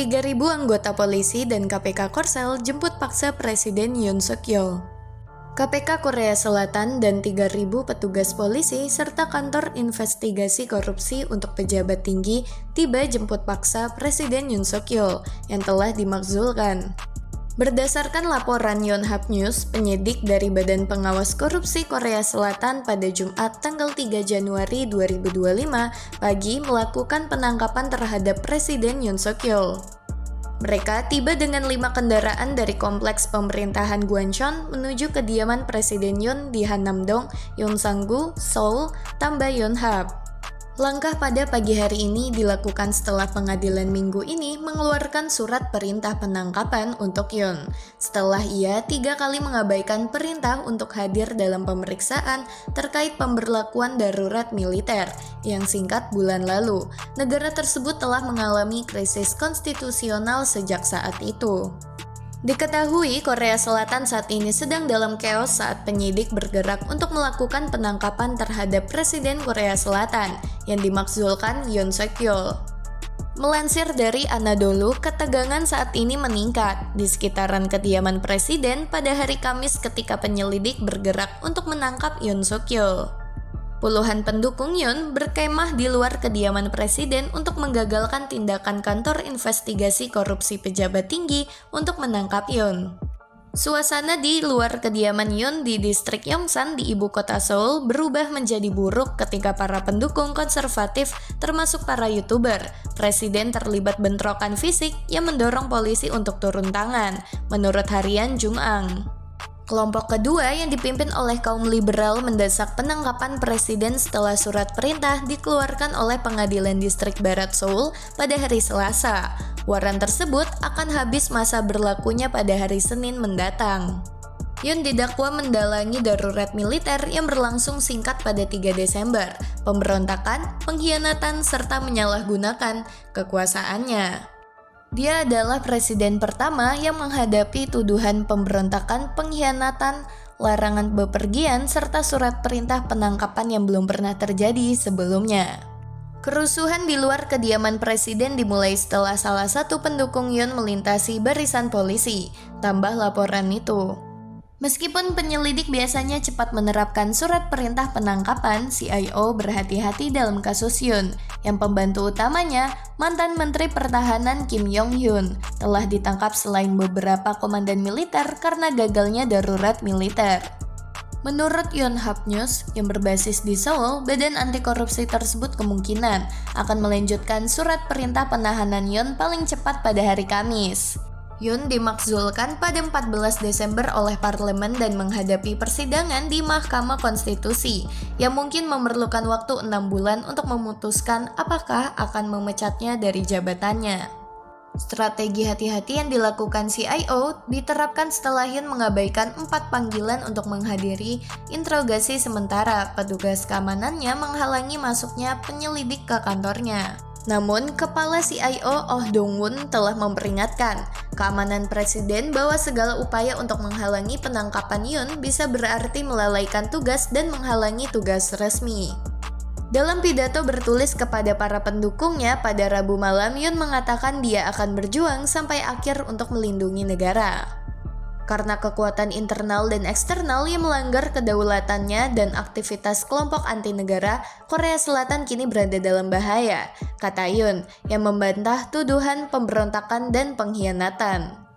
3.000 anggota polisi dan KPK Korsel jemput paksa Presiden Yoon Suk Yeol. KPK Korea Selatan dan 3.000 petugas polisi serta kantor investigasi korupsi untuk pejabat tinggi tiba jemput paksa Presiden Yoon Suk Yeol yang telah dimakzulkan. Berdasarkan laporan Yonhap News, penyidik dari Badan Pengawas Korupsi Korea Selatan pada Jumat tanggal 3 Januari 2025 pagi melakukan penangkapan terhadap Presiden Yoon Suk Yeol. Mereka tiba dengan 5 kendaraan dari kompleks pemerintahan Gwancheon menuju kediaman Presiden Yoon di Hanamdong, Yongsan-gu, Seoul, tambah Yonhap. Langkah pada pagi hari ini dilakukan setelah pengadilan minggu ini mengeluarkan surat perintah penangkapan untuk Yoon. Setelah ia 3 kali mengabaikan perintah untuk hadir dalam pemeriksaan terkait pemberlakuan darurat militer yang singkat bulan lalu. Negara tersebut telah mengalami krisis konstitusional sejak saat itu. Diketahui Korea Selatan saat ini sedang dalam chaos saat penyidik bergerak untuk melakukan penangkapan terhadap Presiden Korea Selatan yang dimakzulkan Yoon Suk Yeol. Melansir dari Anadolu, ketegangan saat ini meningkat di sekitaran kediaman Presiden pada hari Kamis ketika penyelidik bergerak untuk menangkap Yoon Suk Yeol. Puluhan pendukung Yoon berkemah di luar kediaman Presiden untuk menggagalkan tindakan kantor investigasi korupsi pejabat tinggi untuk menangkap Yoon. Suasana di luar kediaman Yoon di distrik Yongsan di ibu kota Seoul berubah menjadi buruk ketika para pendukung konservatif termasuk para YouTuber. Presiden terlibat bentrokan fisik yang mendorong polisi untuk turun tangan, menurut harian Jumang. Kelompok kedua yang dipimpin oleh kaum liberal mendesak penangkapan presiden setelah surat perintah dikeluarkan oleh Pengadilan Distrik Barat Seoul pada hari Selasa. Waran tersebut akan habis masa berlakunya pada hari Senin mendatang. Yoon didakwa mendalangi darurat militer yang berlangsung singkat pada 3 Desember, pemberontakan, pengkhianatan, serta menyalahgunakan kekuasaannya. Dia adalah presiden pertama yang menghadapi tuduhan pemberontakan, pengkhianatan, larangan bepergian, serta surat perintah penangkapan yang belum pernah terjadi sebelumnya. Kerusuhan di luar kediaman presiden dimulai setelah salah satu pendukung Yoon melintasi barisan polisi, tambah laporan itu. Meskipun penyelidik biasanya cepat menerapkan surat perintah penangkapan, CIO berhati-hati dalam kasus Yoon, yang pembantu utamanya, mantan Menteri Pertahanan Kim Yong-hyun, telah ditangkap selain beberapa komandan militer karena gagalnya darurat militer. Menurut Yonhap News yang berbasis di Seoul, badan anti korupsi tersebut kemungkinan akan melanjutkan surat perintah penahanan Yoon paling cepat pada hari Kamis. Yoon dimakzulkan pada 14 Desember oleh parlemen dan menghadapi persidangan di Mahkamah Konstitusi yang mungkin memerlukan waktu 6 bulan untuk memutuskan apakah akan memecatnya dari jabatannya. Strategi hati-hati yang dilakukan CIO diterapkan setelah Yoon mengabaikan 4 panggilan untuk menghadiri interogasi sementara petugas keamanannya menghalangi masuknya penyelidik ke kantornya. Namun, Kepala CIO Oh Dong-won telah memperingatkan keamanan presiden bahwa segala upaya untuk menghalangi penangkapan Yoon bisa berarti melalaikan tugas dan menghalangi tugas resmi. Dalam pidato bertulis kepada para pendukungnya pada Rabu malam, Yoon mengatakan dia akan berjuang sampai akhir untuk melindungi negara. Karena kekuatan internal dan eksternal yang melanggar kedaulatannya dan aktivitas kelompok anti negara, Korea Selatan kini berada dalam bahaya, kata Yoon, yang membantah tuduhan pemberontakan dan pengkhianatan.